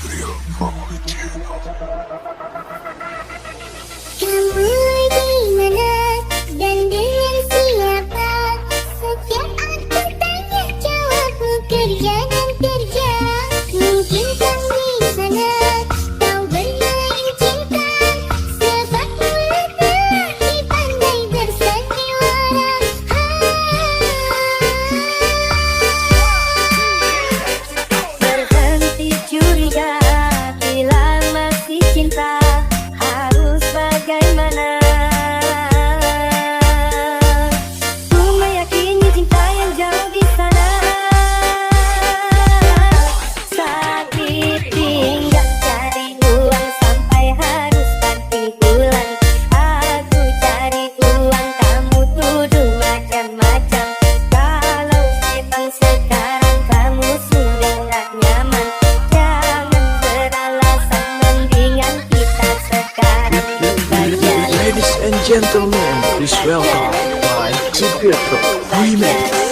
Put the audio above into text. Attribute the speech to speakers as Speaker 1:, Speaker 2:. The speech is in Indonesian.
Speaker 1: Real Family Channel.
Speaker 2: Kamu di mana dan dengan siapa? Setiap aku tanya jawabmu kerja dan kerja. Mungkin kamu di sana kau bermain cinta, sebab mulut lelaki pandai bersandiwara.
Speaker 3: Berhenti curiga bila masih cinta. Harus bagaimana? Ku meyakini cinta yang jauh di sana. Saat ditinggal cari uang sampai harus ganti bulan. Aku cari uang, kamu tuduh macam-macam. Kalau memang sekarang kamu sudah tak nyaman, jangan beralasan, mendingan kita sekarang berjalan.
Speaker 4: Ladies and gentlemen, please welcome by Super Pro Remix.